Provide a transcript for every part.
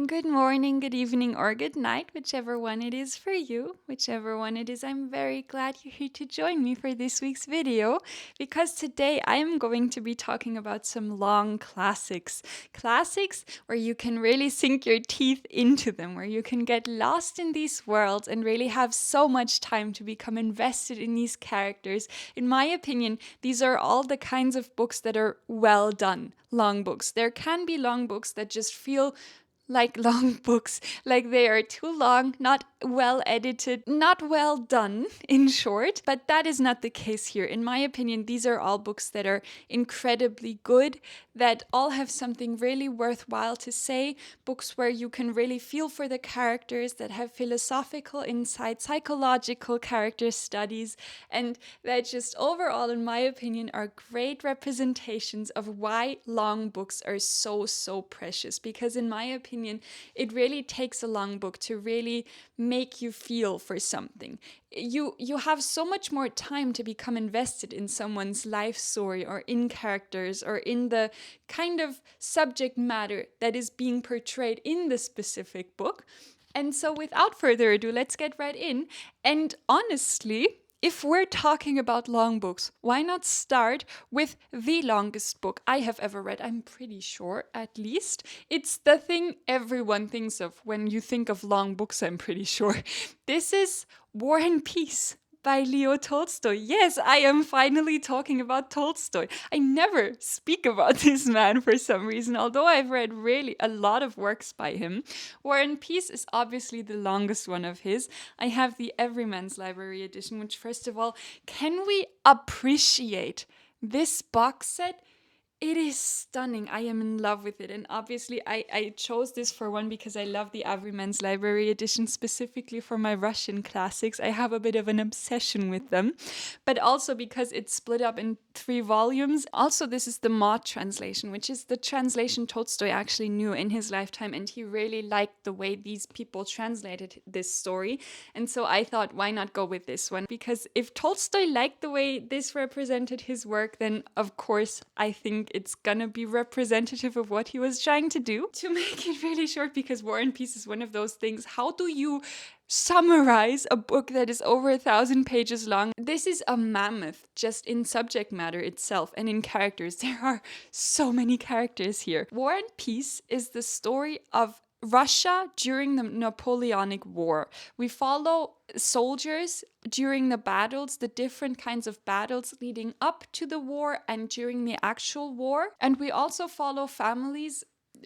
Good morning, good evening, or good night, whichever one it is for you. Whichever one it is, I'm very glad you're here to join me for this week's video because today I am going to be talking about some long classics. Classics where you can really sink your teeth into them, where you can get lost in these worlds and really have so much time to become invested in these characters. In my opinion, these are all the kinds of books that are well done. Long books. There can be long books that just feel like long books, like they are too long, not well edited, not well done, in short. But that is not the case here. In my opinion, these are all books that are incredibly good, that all have something really worthwhile to say, books where you can really feel for the characters, that have philosophical insight, psychological character studies, and that just overall, in my opinion, are great representations of why long books are so precious. Because in my opinion, it really takes a long book to really make you feel for something. You have so much more time to become invested in someone's life story or in characters or in the kind of subject matter that is being portrayed in the specific book. And so without further ado, let's get right in. And honestly, if we're talking about long books, why not start with the longest book I have ever read? I'm pretty sure, at least. It's the thing everyone thinks of when you think of long books, I'm pretty sure. This is War and Peace by Leo Tolstoy. Yes, I am finally talking about Tolstoy. I never speak about this man for some reason, although I've read really a lot of works by him. War and Peace is obviously the longest one of his. I have the Everyman's Library edition, which, first of all, can we appreciate this box set? It is stunning. I am in love with it. And obviously, I chose this for one because I love the Everyman's Library edition, specifically for my Russian classics. I have a bit of an obsession with them. But also because it's split up in 3 volumes. Also, this is the Monte translation, which is the translation Tolstoy actually knew in his lifetime. And he really liked the way these people translated this story. And so I thought, why not go with this one? Because if Tolstoy liked the way this represented his work, then of course, I think it's gonna be representative of what he was trying to do. To make it really short, because War and Peace is one of those things, how do you summarize a book that is over 1,000 pages long? This is a mammoth just in subject matter itself and in characters. There are so many characters here. War and Peace is the story of Russia during the Napoleonic War. We follow soldiers during the battles, the different kinds of battles leading up to the war and during the actual war. And we also follow families,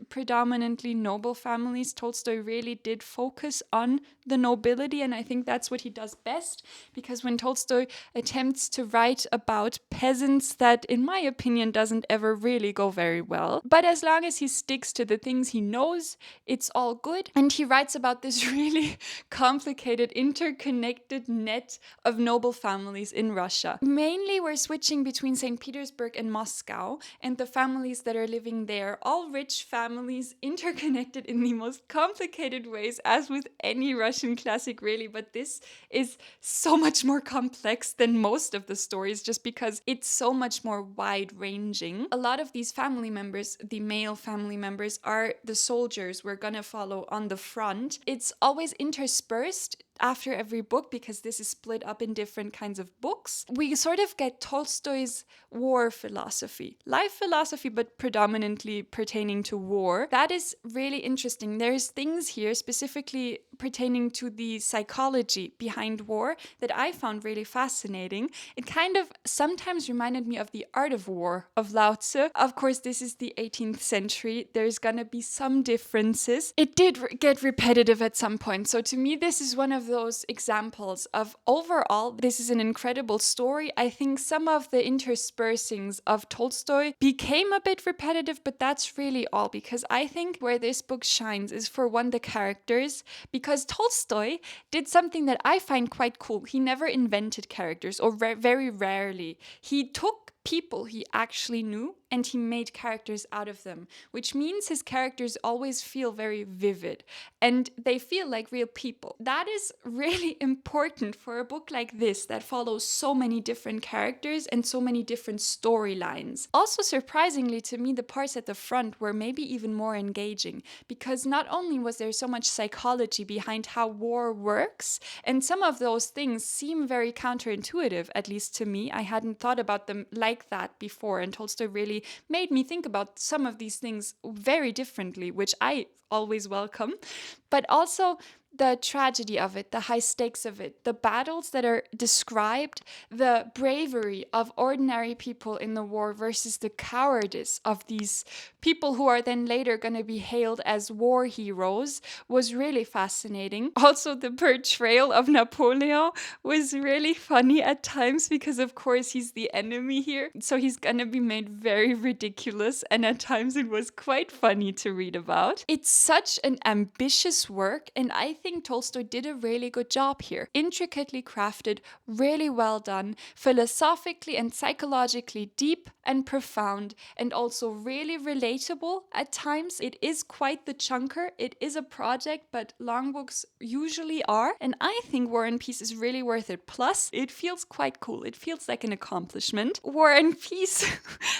predominantly noble families. Tolstoy really did focus on the nobility, and I think that's what he does best, because when Tolstoy attempts to write about peasants, that in my opinion doesn't ever really go very well. But as long as he sticks to the things he knows, it's all good. And he writes about this really complicated, interconnected net of noble families in Russia. Mainly we're switching between St. Petersburg and Moscow, and the families that are living there, all rich families, interconnected in the most complicated ways, as with any Russian classic really. But this is so much more complex than most of the stories, just because it's so much more wide-ranging. A lot of these family members, the male family members, are the soldiers we're gonna follow on the front. It's always interspersed after every book, because this is split up in different kinds of books. We sort of get Tolstoy's war philosophy, life philosophy, but predominantly pertaining to war. That is really interesting. There's things here specifically pertaining to the psychology behind war that I found really fascinating. It kind of sometimes reminded me of The Art of War of Lao Tzu. Of course, this is the 18th century. There's gonna be some differences. It did get repetitive at some point. So to me, this is one of those examples of overall, this is an incredible story. I think some of the interspersings of Tolstoy became a bit repetitive, but that's really all, because I think where this book shines is, for one, the characters, because Tolstoy did something that I find quite cool. He never invented characters, or very rarely. He took people he actually knew and he made characters out of them, which means his characters always feel very vivid and they feel like real people. That is really important for a book like this that follows so many different characters and so many different storylines. Also, surprisingly to me, the parts at the front were maybe even more engaging, because not only was there so much psychology behind how war works, and some of those things seem very counterintuitive, at least to me. I hadn't thought about them like that before, and Tolstoy really made me think about some of these things very differently, which I always welcome. But also the tragedy of it, the high stakes of it, the battles that are described, the bravery of ordinary people in the war versus the cowardice of these people who are then later going to be hailed as war heroes, was really fascinating. Also, the portrayal of Napoleon was really funny at times because, of course, he's the enemy here. So he's going to be made very ridiculous, and at times it was quite funny to read about. It's such an ambitious work, and I think Tolstoy did a really good job here. Intricately crafted, really well done, philosophically and psychologically deep and profound, and also really relatable at times. It is quite the chunker. It is a project, but long books usually are, and I think War and Peace is really worth it. Plus, it feels quite cool. It feels like an accomplishment. War and Peace,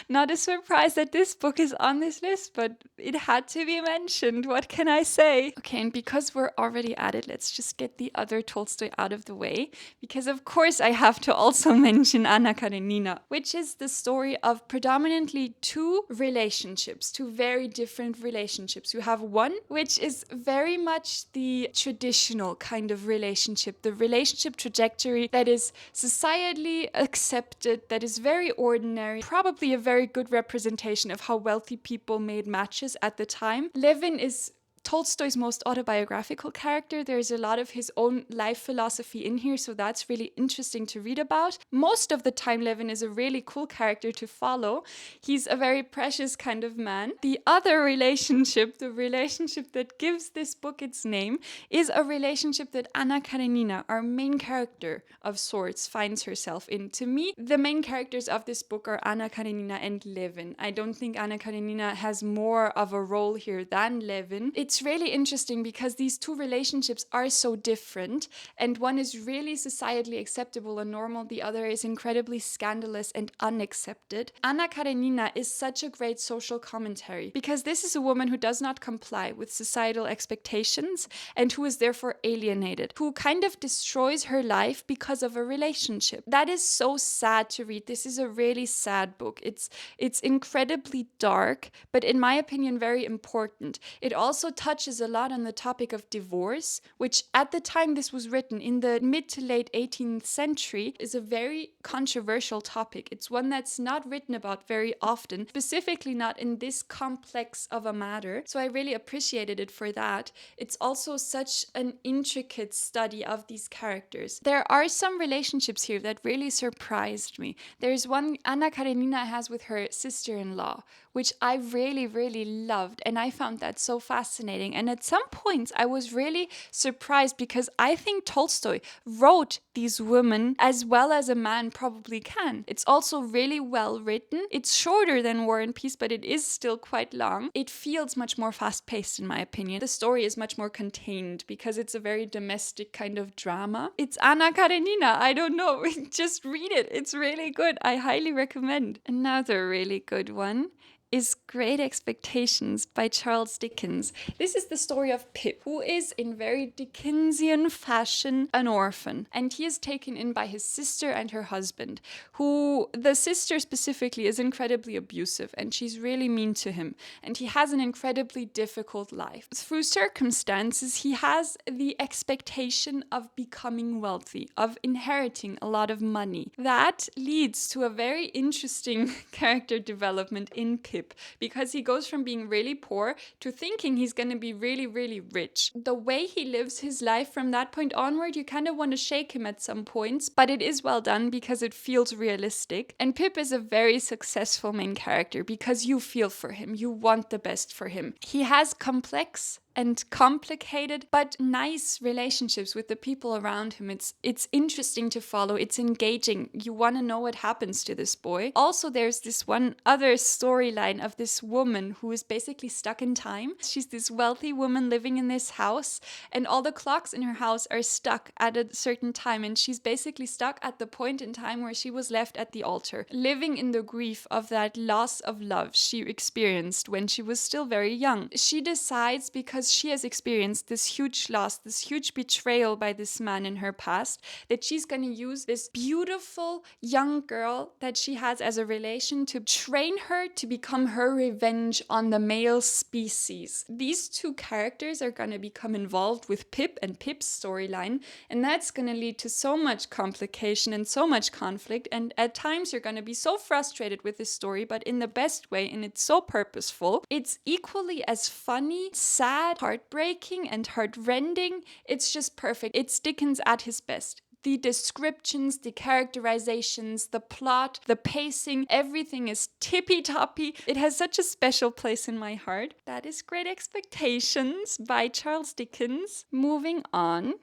not a surprise that this book is on this list, but it had to be mentioned. What can I say? Okay, and because we're already at it, let's just get the other Tolstoy out of the way, because of course I have to also mention Anna Karenina, which is the story of predominantly two relationships, two very different relationships. You have one which is very much the traditional kind of relationship, the relationship trajectory that is societally accepted, that is very ordinary, probably a very good representation of how wealthy people made matches at the time. Levin is Tolstoy's most autobiographical character. There's a lot of his own life philosophy in here, so that's really interesting to read about. Most of the time, Levin is a really cool character to follow. He's a very precious kind of man. The other relationship, the relationship that gives this book its name, is a relationship that Anna Karenina, our main character of sorts, finds herself in. To me, the main characters of this book are Anna Karenina and Levin. I don't think Anna Karenina has more of a role here than Levin. It's really interesting because these two relationships are so different, and one is really societally acceptable and normal, the other is incredibly scandalous and unaccepted. Anna Karenina is such a great social commentary because this is a woman who does not comply with societal expectations and who is therefore alienated, who kind of destroys her life because of a relationship. That is so sad to read. This is a really sad book. It's incredibly dark, but in my opinion very important. It also touches a lot on the topic of divorce, which at the time this was written, in the mid to late 18th century, is a very controversial topic. It's one that's not written about very often, specifically not in this complex of a matter. So I really appreciated it for that. It's also such an intricate study of these characters. There are some relationships here that really surprised me. There's one Anna Karenina has with her sister-in-law, which I really, really loved, and I found that so fascinating. And at some points, I was really surprised because I think Tolstoy wrote these women as well as a man probably can. It's also really well written. It's shorter than War and Peace, but it is still quite long. It feels much more fast-paced, in my opinion. The story is much more contained because it's a very domestic kind of drama. It's Anna Karenina. I don't know. Just read it. It's really good. I highly recommend. Another really good one is Great Expectations by Charles Dickens. This is the story of Pip, who is in very Dickensian fashion an orphan, and he is taken in by his sister and her husband, who, the sister specifically, is incredibly abusive and she's really mean to him, and he has an incredibly difficult life. Through circumstances, he has the expectation of becoming wealthy, of inheriting a lot of money. That leads to a very interesting character development in Pip, because he goes from being really poor to thinking he's going to be really, really rich. The way he lives his life from that point onward, you kind of want to shake him at some points, but it is well done because it feels realistic. And Pip is a very successful main character because you feel for him. You want the best for him. He has complex and complicated but nice relationships with the people around him. It's interesting to follow. It's engaging. You want to know what happens to this boy. Also, there's this one other storyline of this woman who is basically stuck in time. She's this wealthy woman living in this house, and all the clocks in her house are stuck at a certain time, and she's basically stuck at the point in time where she was left at the altar, living in the grief of that loss of love she experienced when she was still very young. She decides, because she has experienced this huge loss, this huge betrayal by this man in her past, that she's going to use this beautiful young girl that she has as a relation to train her to become her revenge on the male species. These two characters are going to become involved with Pip and Pip's storyline, and that's going to lead to so much complication and so much conflict, and at times you're going to be so frustrated with this story, but in the best way, and it's so purposeful. It's equally as funny, sad, heartbreaking, and heartrending. It's just perfect. It's Dickens at his best. The descriptions, the characterizations, the plot, the pacing, everything is tippy-toppy. It has such a special place in my heart. That is Great Expectations by Charles Dickens. Moving on.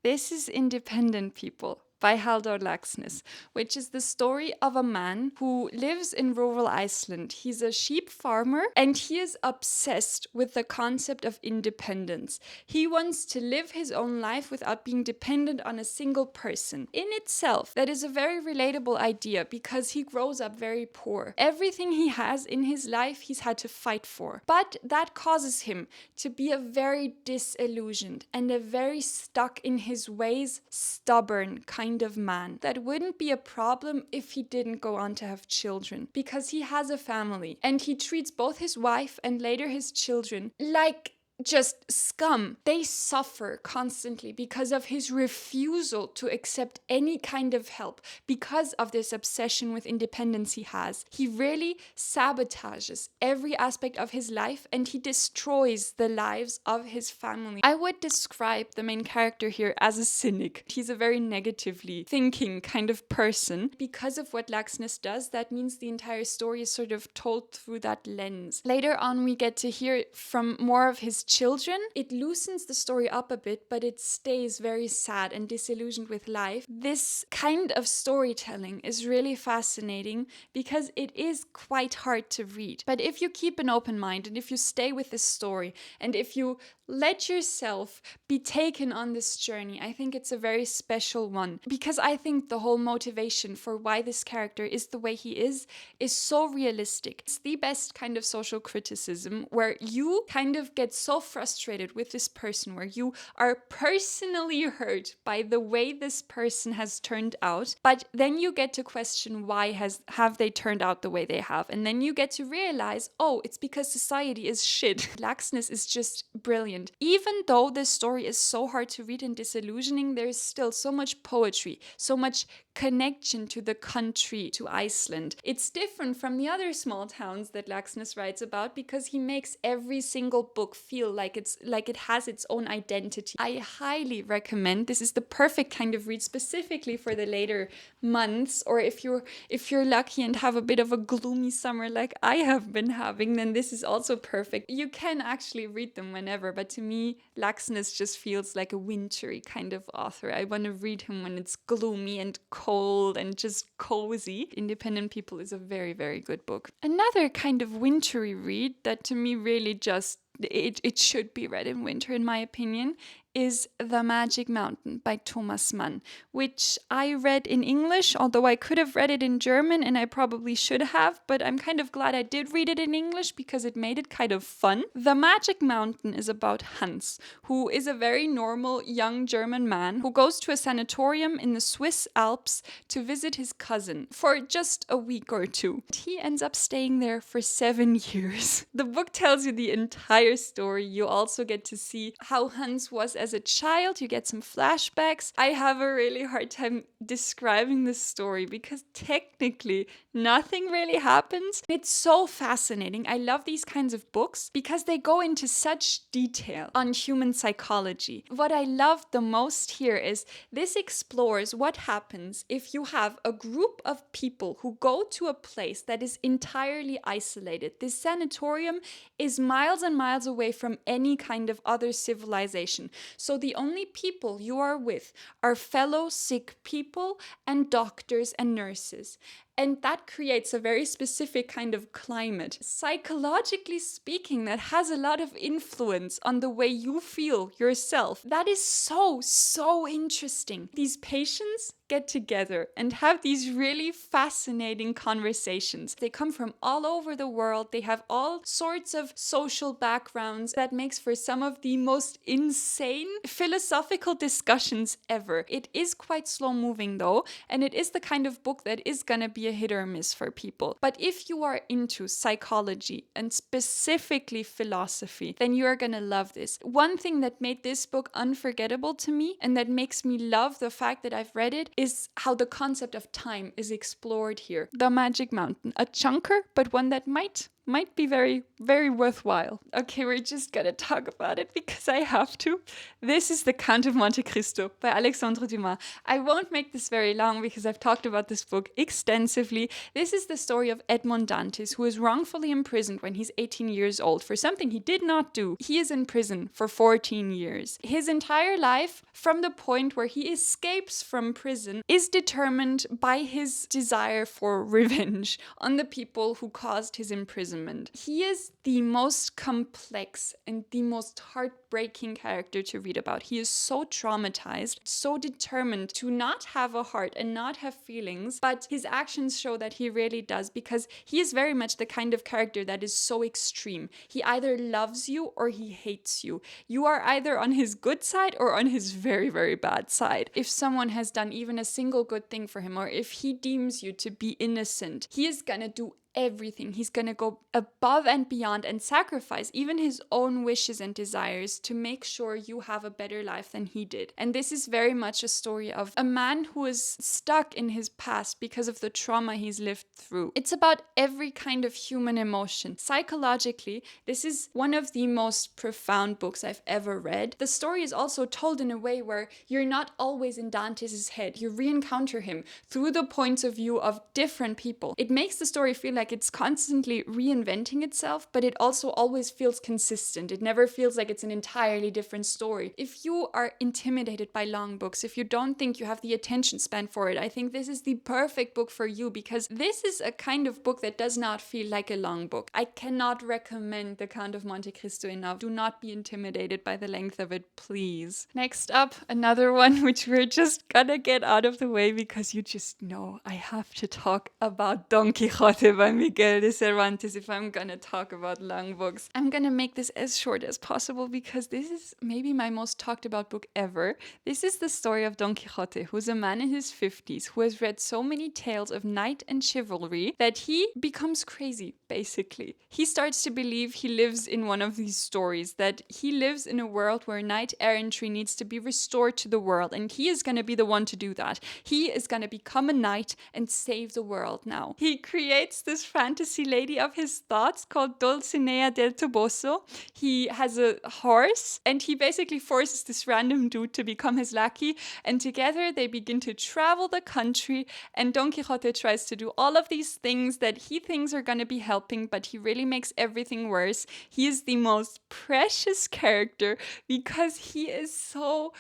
This is Independent People by Halldór Laxness, which is the story of a man who lives in rural Iceland. He's a sheep farmer, and he is obsessed with the concept of independence. He wants to live his own life without being dependent on a single person. In itself, that is a very relatable idea, because he grows up very poor. Everything he has in his life, he's had to fight for. But that causes him to be a very disillusioned and a very stuck in his ways, stubborn kind of man. That wouldn't be a problem if he didn't go on to have children, because he has a family and he treats both his wife and later his children like just scum. They suffer constantly because of his refusal to accept any kind of help, because of this obsession with independence he has. He really sabotages every aspect of his life, and he destroys the lives of his family. I would describe the main character here as a cynic. He's a very negatively thinking kind of person. Because of what Laxness does, that means the entire story is sort of told through that lens. Later on, we get to hear from more of his children. It loosens the story up a bit, but it stays very sad and disillusioned with life. This kind of storytelling is really fascinating because it is quite hard to read. But if you keep an open mind, and if you stay with this story, and if you let yourself be taken on this journey, I think it's a very special one, because I think the whole motivation for why this character is the way he is so realistic. It's the best kind of social criticism, where you kind of get so frustrated with this person, where you are personally hurt by the way this person has turned out, but then you get to question why have they turned out the way they have, and then you get to realize, oh, it's because society is shit. Laxness is just brilliant. Even though this story is so hard to read and disillusioning, there is still so much poetry, so much connection to the country, to Iceland. It's different from the other small towns that Laxness writes about, because he makes every single book feel like it has its own identity. I highly recommend. This is the perfect kind of read, specifically for the later months, or if you're lucky and have a bit of a gloomy summer like I have been having, then this is also perfect. You can actually read them whenever, but to me, Laxness just feels like a wintry kind of author. I want to read him when it's gloomy and cold and just cozy. Independent People is a very, very good book. Another kind of wintry read that to me really just it should be read in winter, in my opinion, is The Magic Mountain by Thomas Mann, which I read in English, although I could have read it in German, and I probably should have, but I'm kind of glad I did read it in English because it made it kind of fun. The Magic Mountain is about Hans, who is a very normal young German man who goes to a sanatorium in the Swiss Alps to visit his cousin for just a week or two. He ends up staying there for 7 years. The book tells you the entire story. You also get to see how Hans was as as a child, you get some flashbacks. I have a really hard time describing this story because technically nothing really happens. It's so fascinating. I love these kinds of books because they go into such detail on human psychology. What I love the most here is this explores what happens if you have a group of people who go to a place that is entirely isolated. This sanatorium is miles and miles away from any kind of other civilization. So the only people you are with are fellow sick people and doctors and nurses. And that creates a very specific kind of climate. Psychologically speaking, that has a lot of influence on the way you feel yourself. That is so interesting. These patients get together and have these really fascinating conversations. They come from all over the world. They have all sorts of social backgrounds. That makes for some of the most insane philosophical discussions ever. It is quite slow moving though, and it is the kind of book that is gonna be a hit or miss for people. But if you are into psychology and specifically philosophy, then you are gonna love this. One thing that made this book unforgettable to me and that makes me love the fact that I've read it is how the concept of time is explored here. The Magic Mountain, a chunker, but one that might be very, very worthwhile. Okay, we're just gonna talk about it because I have to. This is The Count of Monte Cristo by Alexandre Dumas. I won't make this very long because I've talked about this book extensively. This is the story of Edmond Dantes, who is wrongfully imprisoned when he's 18 years old for something he did not do. He is in prison for 14 years. His entire life, from the point where he escapes from prison, is determined by his desire for revenge on the people who caused his imprisonment. He is the most complex and the most heartbreaking character to read about. He is so traumatized, so determined to not have a heart and not have feelings, but his actions show that he really does, because he is very much the kind of character that is so extreme. He either loves you or he hates you. You are either on his good side or on his very, very bad side. If someone has done even a single good thing for him, or if he deems you to be innocent, he is gonna do everything. He's gonna go above and beyond and sacrifice even his own wishes and desires to make sure you have a better life than he did. And this is very much a story of a man who is stuck in his past because of the trauma he's lived through. It's about every kind of human emotion. Psychologically, this is one of the most profound books I've ever read. The story is also told in a way where you're not always in Dante's head. You re-encounter him through the points of view of different people. It makes the story feel like it's constantly reinventing itself, but it also always feels consistent. It never feels like it's an entirely different story. If you are intimidated by long books, if you don't think you have the attention span for it, I think this is the perfect book for you, because this is a kind of book that does not feel like a long book. I cannot recommend The Count of Monte Cristo enough. Do not be intimidated by the length of it, please. Next up, another one which we're just gonna get out of the way because you just know I have to talk about Don Quixote by Miguel de Cervantes if I'm gonna talk about long books. I'm gonna make this as short as possible because this is maybe my most talked about book ever. This is the story of Don Quixote, who's a man in his 50s who has read so many tales of knight and chivalry that he becomes crazy, basically. He starts to believe he lives in one of these stories, that he lives in a world where knight errantry needs to be restored to the world, and he is gonna be the one to do that. He is gonna become a knight and save the world now. He creates this fantasy lady of his thoughts called Dulcinea del Toboso. He has a horse and he basically forces this random dude to become his lackey, and together they begin to travel the country, and Don Quixote tries to do all of these things that he thinks are going to be helping, but he really makes everything worse. He is the most precious character because he is so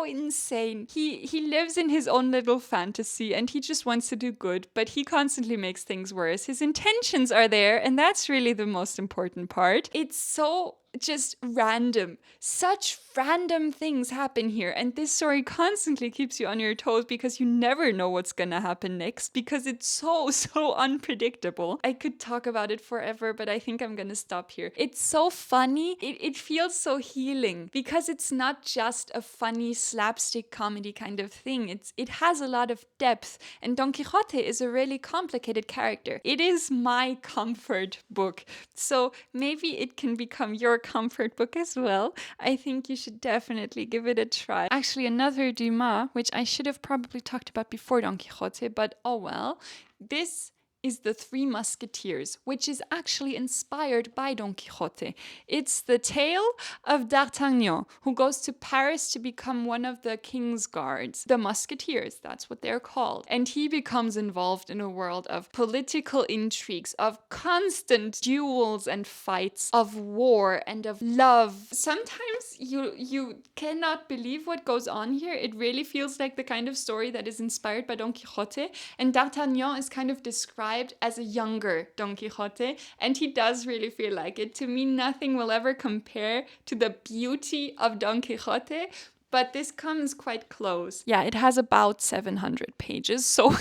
insane. He lives in his own little fantasy and he just wants to do good, but he constantly makes things worse. His intentions are there, and that's really the most important part. It's so just random. Such random things happen here, and this story constantly keeps you on your toes because you never know what's gonna happen next because it's so unpredictable. I could talk about it forever, but I think I'm gonna stop here. It's so funny. It feels so healing because it's not just a funny slapstick comedy kind of thing. It has a lot of depth, and Don Quixote is a really complicated character. It is my comfort book, so maybe it can become your comfort book as well. I think you should should definitely give it a try. Actually, another Dumas, which I should have probably talked about before Don Quixote, but oh well. This is the Three Musketeers, which is actually inspired by Don Quixote. It's the tale of D'Artagnan, who goes to Paris to become one of the king's guards. The Musketeers, that's what they're called. And he becomes involved in a world of political intrigues, of constant duels and fights, of war and of love. Sometimes you cannot believe what goes on here. It really feels like the kind of story that is inspired by Don Quixote. And D'Artagnan is kind of described as a younger Don Quixote, and he does really feel like it. To me, nothing will ever compare to the beauty of Don Quixote, but this comes quite close. Yeah, it has about 700 pages, so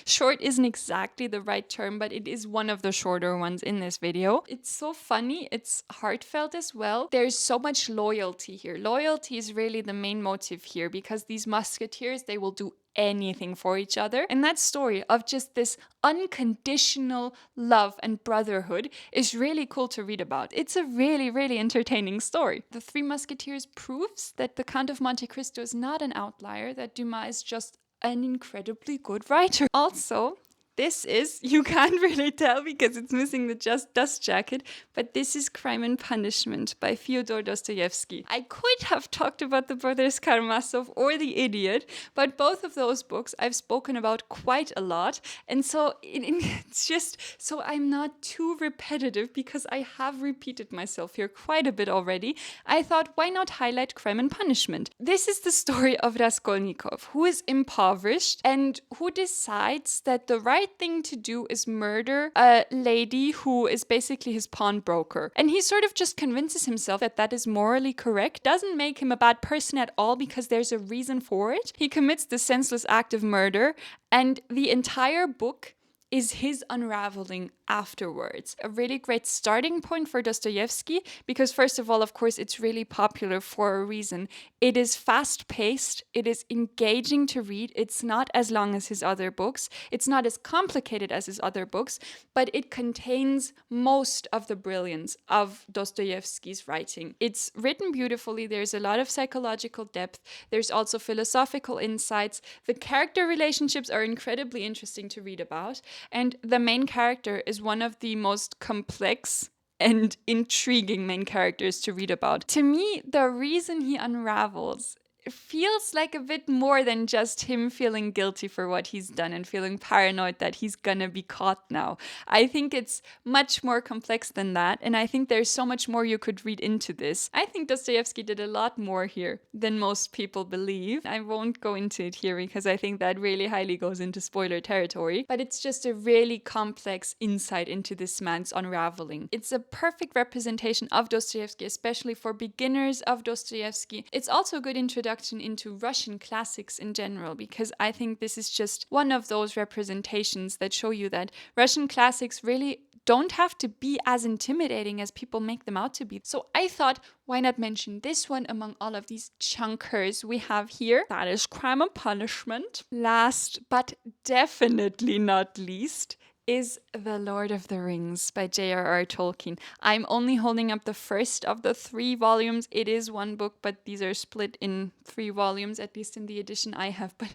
short isn't exactly the right term, but it is one of the shorter ones in this video. It's so funny. It's heartfelt as well. There's so much loyalty here. Loyalty is really the main motive here because these musketeers, they will do anything for each other. And that story of just this unconditional love and brotherhood is really cool to read about. It's a really, really entertaining story. The Three Musketeers proves that the Count of Monte Cristo is not an outlier, that Dumas is just an incredibly good writer. Also, this is, you can't really tell because it's missing the just dust jacket, but this is Crime and Punishment by Fyodor Dostoevsky. I could have talked about the Brothers Karamazov or The Idiot, but both of those books I've spoken about quite a lot, and so it's just so I'm not too repetitive because I have repeated myself here quite a bit already. I thought, why not highlight Crime and Punishment? This is the story of Raskolnikov, who is impoverished and who decides that the right thing to do is murder a lady who is basically his pawnbroker. And he sort of just convinces himself that that is morally correct. Doesn't make him a bad person at all because there's a reason for it. He commits the senseless act of murder, and the entire book is his unraveling afterwards. A really great starting point for Dostoevsky because, first of all, of course, it's really popular for a reason. It is fast-paced, it is engaging to read, it's not as long as his other books, it's not as complicated as his other books, but it contains most of the brilliance of Dostoevsky's writing. It's written beautifully, there's a lot of psychological depth, there's also philosophical insights, the character relationships are incredibly interesting to read about, and the main character is one of the most complex and intriguing main characters to read about. To me, the reason he unravels feels like a bit more than just him feeling guilty for what he's done and feeling paranoid that he's gonna be caught now. I think it's much more complex than that, and I think there's so much more you could read into this. I think Dostoevsky did a lot more here than most people believe. I won't go into it here because I think that really highly goes into spoiler territory, but it's just a really complex insight into this man's unraveling. It's a perfect representation of Dostoevsky, especially for beginners of Dostoevsky. It's also a good introduction into Russian classics in general, because I think this is just one of those representations that show you that Russian classics really don't have to be as intimidating as people make them out to be. So I thought, why not mention this one among all of these chunkers we have here? That is Crime and Punishment. Last but definitely not least is The Lord of the Rings by J.R.R. Tolkien. I'm only holding up the first of the 3 volumes. It is one book, but these are split in 3 volumes, at least in the edition I have. But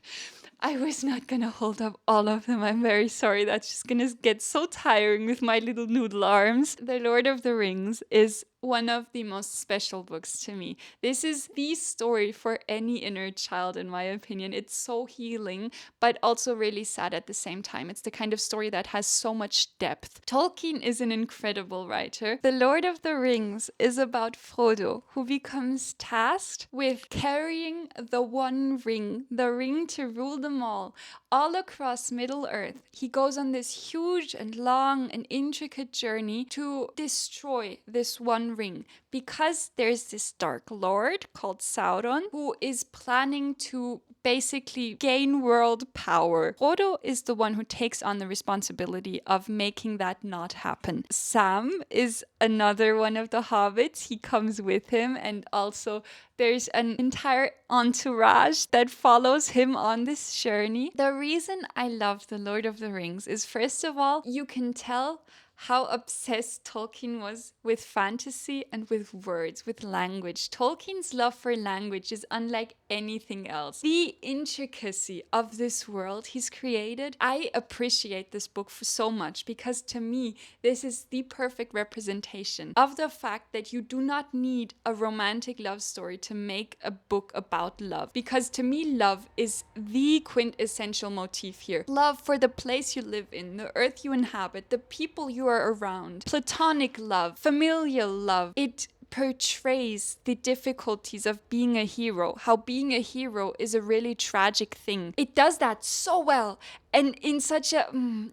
I was not gonna hold up all of them. I'm very sorry. That's just gonna get so tiring with my little noodle arms. The Lord of the Rings is one of the most special books to me. This is the story for any inner child, in my opinion. It's so healing, but also really sad at the same time. It's the kind of story that has so much depth. Tolkien is an incredible writer. The Lord of the Rings is about Frodo, who becomes tasked with carrying the One Ring, the ring to rule them all across Middle-earth. He goes on this huge and long and intricate journey to destroy this One Ring, because there's this Dark Lord called Sauron who is planning to basically gain world power. Frodo is the one who takes on the responsibility of making that not happen. Sam is another one of the hobbits. He comes with him, and also there's an entire entourage that follows him on this journey. The reason I love The Lord of the Rings is, first of all, you can tell how obsessed Tolkien was with fantasy and with words, with language. Tolkien's love for language is unlike anything else. The intricacy of this world he's created, I appreciate this book for so much because to me, this is the perfect representation of the fact that you do not need a romantic love story to make a book about love. Because to me, love is the quintessential motif here. Love for the place you live in, the earth you inhabit, the people you are around. Platonic love, familial love. It portrays the difficulties of being a hero, how being a hero is a really tragic thing. It does that so well, and in such a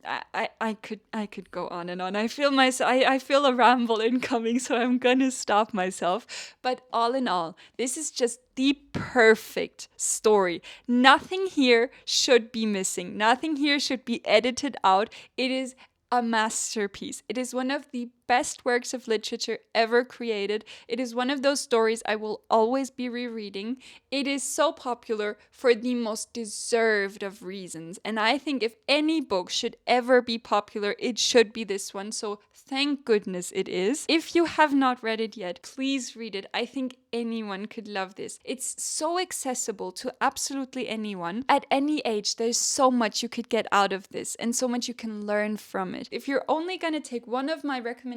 I could go on and on. I feel a ramble incoming, so I'm gonna stop myself. But all in all, this is just the perfect story. Nothing here should be missing. Nothing here should be edited out. It is a masterpiece. It is one of the best works of literature ever created. It is one of those stories I will always be rereading. It is so popular for the most deserved of reasons. And I think if any book should ever be popular, it should be this one. So thank goodness it is. If you have not read it yet, please read it. I think anyone could love this. It's so accessible to absolutely anyone. At any age, there's so much you could get out of this and so much you can learn from it. If you're only going to take one of my recommendations,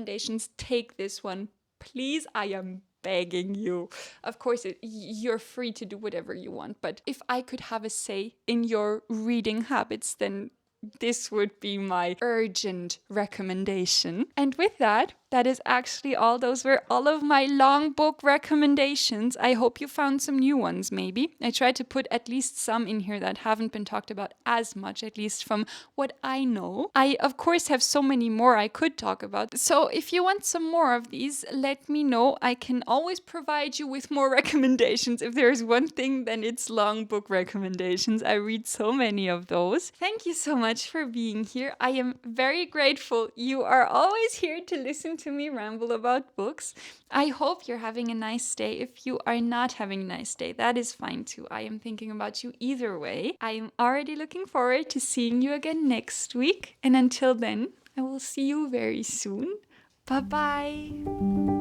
take this one. Please, I am begging you. Of course, you're free to do whatever you want, but if I could have a say in your reading habits, then this would be my urgent recommendation. And with that, that is actually all. Those were all of my long book recommendations. I hope you found some new ones, maybe. I tried to put at least some in here that haven't been talked about as much, at least from what I know. I, of course, have so many more I could talk about. So if you want some more of these, let me know. I can always provide you with more recommendations. If there's one thing, then it's long book recommendations. I read so many of those. Thank you so much for being here. I am very grateful. You are always here to listen to me ramble about books. I hope you're having a nice day. If you are not having a nice day, that is fine too. I am thinking about you either way. I am already looking forward to seeing you again next week. And until then, I will see you very soon. Bye-bye.